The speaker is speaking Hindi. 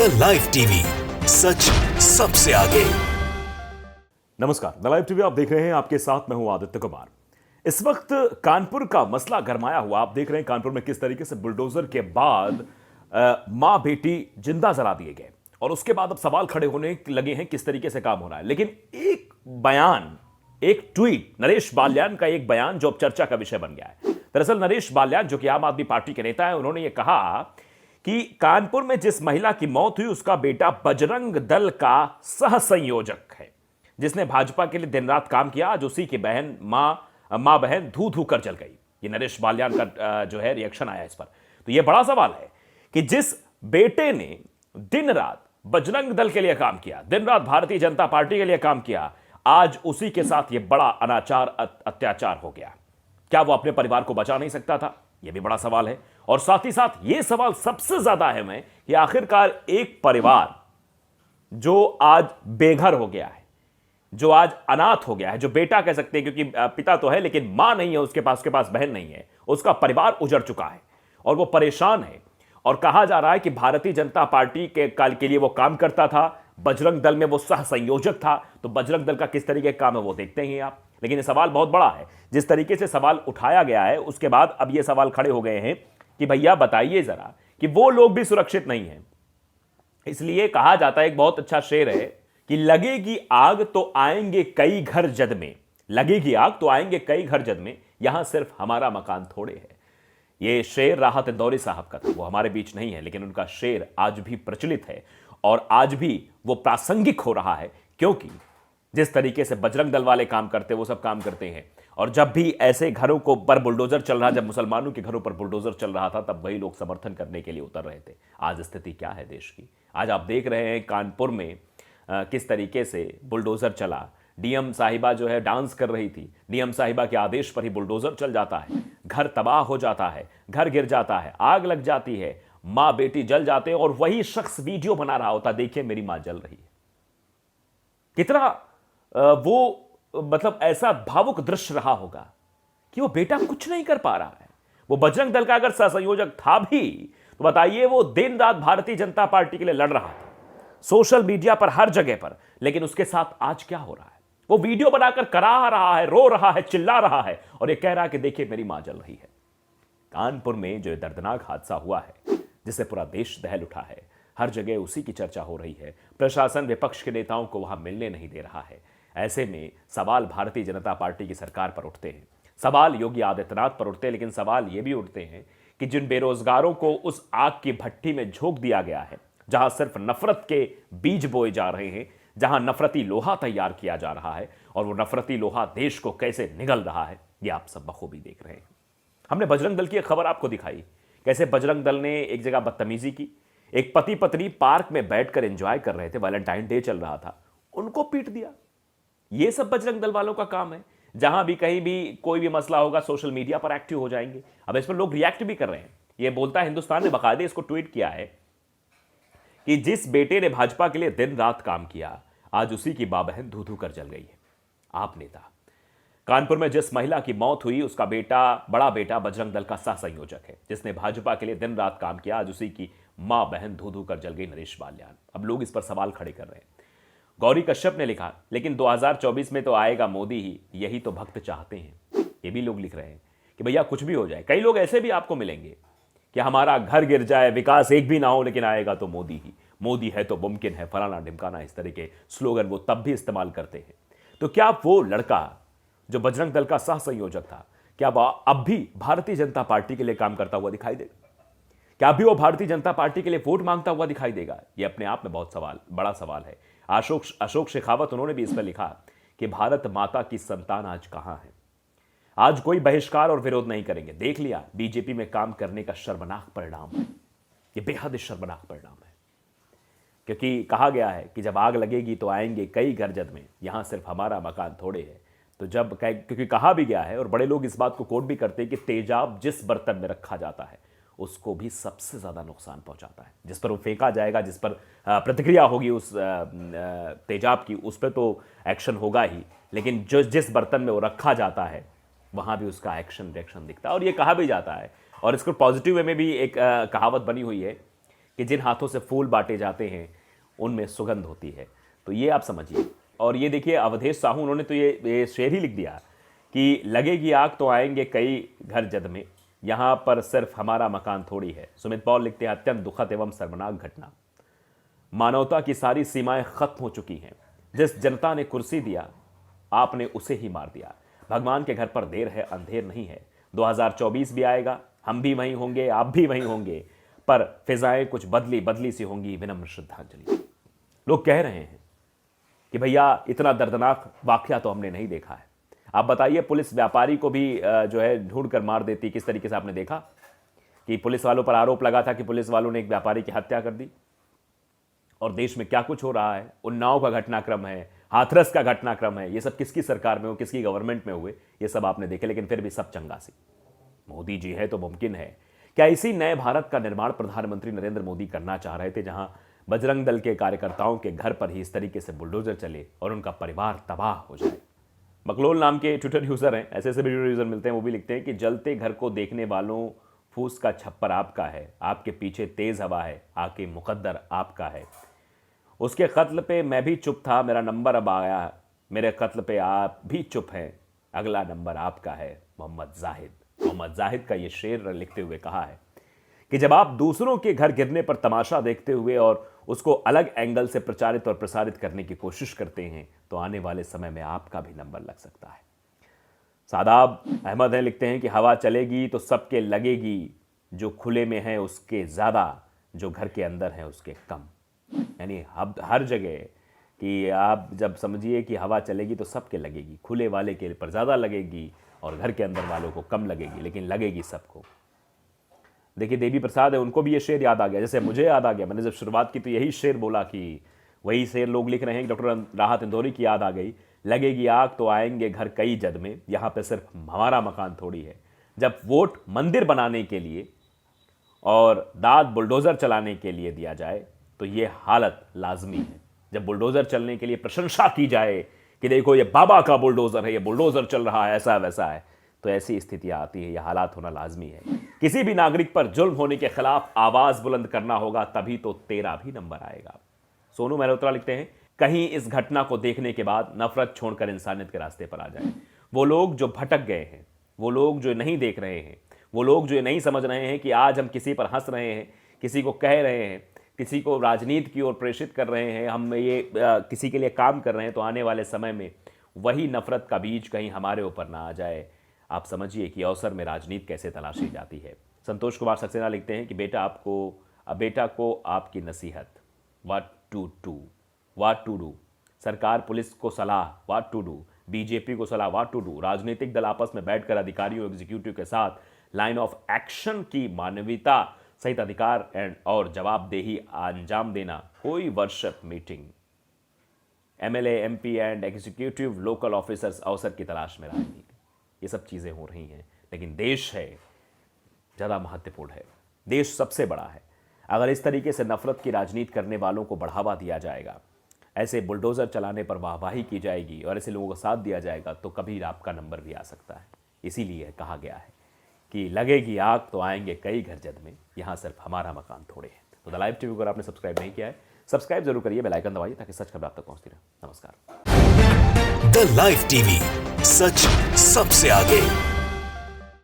द लाइव टीवी, सच सबसे आगे। नमस्कार, द लाइव टीवी आप देख रहे हैं। आपके साथ मैं हूं आदित्य कुमार। इस वक्त कानपुर का मसला गरमाया हुआ। आप देख रहे हैं कानपुर में किस तरीके से बुलडोजर के बाद मां बेटी जिंदा जला दिए गए और उसके बाद अब सवाल खड़े होने लगे हैं किस तरीके से काम हो रहा है। लेकिन एक बयान, एक ट्वीट, नरेश बाल्यान का एक बयान जो अब चर्चा का विषय बन गया है। दरअसल नरेश बाल्यान जो कि आम आदमी पार्टी के नेता है, उन्होंने ये कहा कि कानपुर में जिस महिला की मौत हुई उसका बेटा बजरंग दल का सह संयोजक है, जिसने भाजपा के लिए दिन रात काम किया। आज उसी की बहन मां बहन धू धू कर जल गई। ये नरेश बाल्यान का जो है रिएक्शन आया इस पर। तो ये बड़ा सवाल है कि जिस बेटे ने दिन रात बजरंग दल के लिए काम किया, दिन रात भारतीय जनता पार्टी के लिए काम किया, आज उसी के साथ ये बड़ा अनाचार अत्याचार हो गया। क्या वो अपने परिवार को बचा नहीं सकता था? यह भी बड़ा सवाल है। और साथ ही साथ यह सवाल सबसे ज्यादा अहम है कि आखिरकार एक परिवार जो आज बेघर हो गया है, जो आज अनाथ हो गया है, जो बेटा कह सकते हैं क्योंकि पिता तो है लेकिन मां नहीं है उसके पास बहन नहीं है, उसका परिवार उजड़ चुका है और वो परेशान है। और कहा जा रहा है कि भारतीय जनता पार्टी के काल के लिए वो काम करता था, बजरंग दल में वो सह संयोजक था। तो बजरंग दल का किस तरीके का काम है वो देखते हैं आप। लेकिन ये सवाल बहुत बड़ा है। जिस तरीके से सवाल उठाया गया है उसके बाद अब ये सवाल खड़े हो गए हैं कि भैया बताइए जरा कि वो लोग भी सुरक्षित नहीं है। इसलिए कहा जाता है, एक बहुत अच्छा शेर है कि लगेगी आग तो आएंगे कई घर जद में, लगेगी आग तो आएंगे कई घर जद में, यहां सिर्फ हमारा मकान थोड़े है। ये शेर राहत इंदौरी साहब का था। वो हमारे बीच नहीं है लेकिन उनका शेर आज भी प्रचलित है और आज भी वो प्रासंगिक हो रहा है, क्योंकि जिस तरीके से बजरंग दल वाले काम करते वो सब काम करते हैं। और जब भी ऐसे घरों को पर बुलडोजर चल रहा, जब मुसलमानों के घरों पर बुलडोजर चल रहा था, तब वही लोग समर्थन करने के लिए उतर रहे थे। आज स्थिति क्या है देश की? आज आप देख रहे हैं कानपुर में किस तरीके से बुलडोजर चला। डीएम साहिबा जो है डांस कर रही थी, डीएम साहिबा के आदेश पर ही बुलडोजर चल जाता है, घर तबाह हो जाता है, घर गिर जाता है, आग लग जाती है, मां बेटी जल जाते हैं और वही शख्स वीडियो बना रहा होता, देखिए मेरी मां जल रही है। कितना वो मतलब ऐसा भावुक दृश्य रहा होगा कि वो बेटा कुछ नहीं कर पा रहा है। वो बजरंग दल का अगर सहसंयोजक था भी तो बताइए, वो दिन रात भारतीय जनता पार्टी के लिए लड़ रहा था, सोशल मीडिया पर हर जगह पर। लेकिन उसके साथ आज क्या हो रहा है? वो वीडियो बनाकर करा रहा है, रो रहा है, चिल्ला रहा है और ये कह रहा है कि देखिए मेरी मां जल रही है। कानपुर में जो दर्दनाक हादसा हुआ है, जिससे पूरा देश दहल उठा है, हर जगह उसी की चर्चा हो रही है। प्रशासन विपक्ष के नेताओं को वहां मिलने नहीं दे रहा है। ऐसे में सवाल भारतीय जनता पार्टी की सरकार पर उठते हैं, सवाल योगी आदित्यनाथ पर उठते हैं, लेकिन सवाल ये भी उठते हैं कि जिन बेरोजगारों को उस आग की भट्टी में झोंक दिया गया है, जहां सिर्फ नफरत के बीज बोए जा रहे हैं, जहां नफरती लोहा तैयार किया जा रहा है और वो नफरती लोहा देश को कैसे निगल रहा है, ये आप सब बखूबी देख रहे हैं। हमने बजरंग दल की एक खबर आपको दिखाई, कैसे बजरंग दल ने एक जगह बदतमीजी की। एक पति पत्नी पार्क में बैठकर एंजॉय कर रहे थे, वैलेंटाइन डे चल रहा था, उनको पीट दिया। ये सब बजरंग दल वालों का काम है। जहां भी कहीं भी कोई भी मसला होगा सोशल मीडिया पर एक्टिव हो जाएंगे। अब इस पर लोग रिएक्ट भी कर रहे हैं। ये बोलता है हिंदुस्तान ने बाकायदे इसको ट्वीट किया है कि जिस बेटे ने भाजपा के लिए दिन रात काम किया, आज उसी की मां बहन धू धू कर जल गई है। आप नेता, कानपुर में जिस महिला की मौत हुई उसका बड़ा बेटा बजरंग दल का सह संयोजक है, जिसने भाजपा के लिए दिन रात काम किया, आज उसी की मां बहन धू धू कर जल गई। नरेश बाल्यान। अब लोग इस पर सवाल खड़े कर रहे हैं। गौरी कश्यप ने लिखा, लेकिन 2024 में तो आएगा मोदी ही, यही तो भक्त चाहते हैं। ये भी लोग लिख रहे हैं कि भैया कुछ भी हो जाए। कई लोग ऐसे भी आपको मिलेंगे कि हमारा घर गिर जाए, विकास एक भी ना हो, लेकिन आएगा तो मोदी ही, मोदी है तो मुमकिन है, फलाना ढिमकाना, इस तरह के स्लोगन वो तब भी इस्तेमाल करते हैं। तो क्या वो लड़का जो बजरंग दल का सह संयोजक था, क्या वह अब भी भारतीय जनता पार्टी के लिए काम करता हुआ दिखाई देगा? क्या अभी वो भारतीय जनता पार्टी के लिए वोट मांगता हुआ दिखाई देगा? ये अपने आप में बहुत बड़ा सवाल है। अशोक शेखावत, उन्होंने भी इस पर लिखा कि भारत माता की संतान आज कहां है। आज कोई बहिष्कार और विरोध नहीं करेंगे। देख लिया बीजेपी में काम करने का शर्मनाक परिणाम है। ये बेहद शर्मनाक परिणाम है, क्योंकि कहा गया है कि जब आग लगेगी तो आएंगे कई घर जद में, यहां सिर्फ हमारा मकान थोड़े है। तो क्योंकि कहा भी गया है और बड़े लोग इस बात को कोट भी करते हैं कि तेजाब जिस बर्तन में रखा जाता है उसको भी सबसे ज्यादा नुकसान पहुंचाता है। जिस पर वो फेंका जाएगा, जिस पर प्रतिक्रिया होगी उस तेजाब की, उस पर तो एक्शन होगा ही, लेकिन जिस बर्तन में वो रखा जाता है वहां भी उसका एक्शन रिएक्शन दिखता है। और ये कहा भी जाता है, और इसको पॉजिटिव वे में भी एक कहावत बनी हुई है कि जिन हाथों से फूल बांटे जाते हैं उनमें सुगंध होती है। तो ये आप समझिए। और ये देखिए अवधेश साहू, उन्होंने तो ये शेर ही लिख दिया कि लगेगी आग तो आएंगे कई घर जद में, यहाँ पर सिर्फ हमारा मकान थोड़ी है। सुमित पॉल लिखते हैं अत्यंत दुखद एवं शर्मनाक घटना, मानवता की सारी सीमाएं खत्म हो चुकी हैं। जिस जनता ने कुर्सी दिया आपने उसे ही मार दिया। भगवान के घर पर देर है अंधेर नहीं है। 2024 भी आएगा, हम भी वहीं होंगे, आप भी वहीं होंगे, पर फिजाएं कुछ बदली बदली सी होंगी। विनम्र श्रद्धांजलि। लोग कह रहे हैं कि भैया इतना दर्दनाक वाकया तो हमने नहीं देखा है। आप बताइए, पुलिस व्यापारी को भी जो है ढूंढ कर मार देती। किस तरीके से आपने देखा कि पुलिस वालों पर आरोप लगा था कि पुलिस वालों ने एक व्यापारी की हत्या कर दी। और देश में क्या कुछ हो रहा है, उन्नाव का घटनाक्रम है, हाथरस का घटनाक्रम है, ये सब किसकी सरकार में हो, किसकी गवर्नमेंट में हुए, ये सब आपने देखे। लेकिन फिर भी सब चंगा सी। मोदी जी है तो मुमकिन है। क्या इसी नए भारत का निर्माण प्रधानमंत्री नरेंद्र मोदी करना चाह रहे थे, जहां बजरंग दल के कार्यकर्ताओं के घर पर ही इस तरीके से बुलडोजर चले और उनका परिवार तबाह हो जाए। मकलोल नाम के ट्विटर यूजर हैं, ऐसे भी ट्विटर यूजर मिलते हैं, वो भी लिखते हैं कि जलते घर को देखने वालों फूस का छप्पर आपका है, आपके पीछे तेज हवा है, आके मुकद्दर आपका है। उसके कत्ल पे मैं भी चुप था, मेरा नंबर अब आया, मेरे कत्ल पे आप भी चुप हैं, अगला नंबर आपका है। मोहम्मद जाहिद का ये शेर लिखते हुए कहा है कि जब आप दूसरों के घर गिरने पर तमाशा देखते हुए और उसको अलग एंगल से प्रचारित और प्रसारित करने की कोशिश करते हैं तो आने वाले समय में आपका भी नंबर लग सकता है। सादाब अहमद है, लिखते हैं कि हवा चलेगी तो सबके लगेगी, जो खुले में है उसके ज़्यादा, जो घर के अंदर है उसके कम। यानी हर जगह कि आप जब समझिए कि हवा चलेगी तो सबके लगेगी, खुले वाले के पर ज़्यादा लगेगी और घर के अंदर वालों को कम लगेगी, लेकिन लगेगी सबको। देखिए देवी प्रसाद है, उनको भी ये शेर याद आ गया, जैसे मुझे याद आ गया। मैंने जब शुरुआत की तो यही शेर बोला कि वही शेर लोग लिख रहे हैं कि डॉक्टर राहत इंदौरी की याद आ गई। लगेगी आग तो आएंगे घर कई जद में, यहाँ पे सिर्फ हमारा मकान थोड़ी है। जब वोट मंदिर बनाने के लिए और दाद बुलडोज़र चलाने के लिए दिया जाए तो ये हालत लाजमी है। जब बुलडोज़र चलने के लिए प्रशंसा की जाए कि देखो ये बाबा का बुलडोज़र है, ये बुलडोज़र चल रहा है, ऐसा वैसा है, तो ऐसी स्थितियां आती है, ये हालात होना लाजमी है। किसी भी नागरिक पर जुल्म होने के खिलाफ आवाज़ बुलंद करना होगा, तभी तो तेरा भी नंबर आएगा। सोनू मल्होत्रा लिखते हैं, कहीं इस घटना को देखने के बाद नफरत छोड़कर इंसानियत के रास्ते पर आ जाए। वो लोग जो भटक गए हैं, वो लोग जो नहीं देख रहे हैं, वो लोग जो नहीं समझ रहे हैं कि आज हम किसी पर हंस रहे हैं, किसी को कह रहे हैं, किसी को राजनीति की ओर प्रेषित कर रहे हैं, हम ये किसी के लिए काम कर रहे हैं, तो आने वाले समय में वही नफरत का बीज कहीं हमारे ऊपर ना आ जाए। आप समझिए कि अवसर में राजनीति कैसे तलाशी जाती है। संतोष कुमार सक्सेना लिखते हैं कि बेटा को आपकी नसीहत, व्हाट टू डू। सरकार पुलिस को सलाह, व्हाट टू डू। बीजेपी को सलाह, व्हाट टू डू। राजनीतिक दल आपस में बैठकर अधिकारियों एग्जीक्यूटिव के साथ लाइन ऑफ एक्शन की मानवीयता सहित अधिकार और जवाबदेही अंजाम देना। कोई workshop meeting, MLA MP and executive local officers अवसर की तलाश में राजनीति, ये सब चीज़ें हो रही हैं। लेकिन देश है ज़्यादा महत्वपूर्ण है, देश सबसे बड़ा है। अगर इस तरीके से नफरत की राजनीति करने वालों को बढ़ावा दिया जाएगा, ऐसे बुलडोज़र चलाने पर वाहवाही की जाएगी और ऐसे लोगों का साथ दिया जाएगा, तो कभी आपका नंबर भी आ सकता है। इसीलिए कहा गया है कि लगेगी आग तो आएंगे कई घर जद में, यहाँ सिर्फ हमारा मकान थोड़े हैं। तो द लाइव टीवी को अगर आपने सब्सक्राइब नहीं किया है, सब्सक्राइब जरूर करिए, बेल आइकन दबाइए ताकि सच खबर आप तक पहुंचती रहे। नमस्कार। द लाइव टीवी, सच सबसे आगे।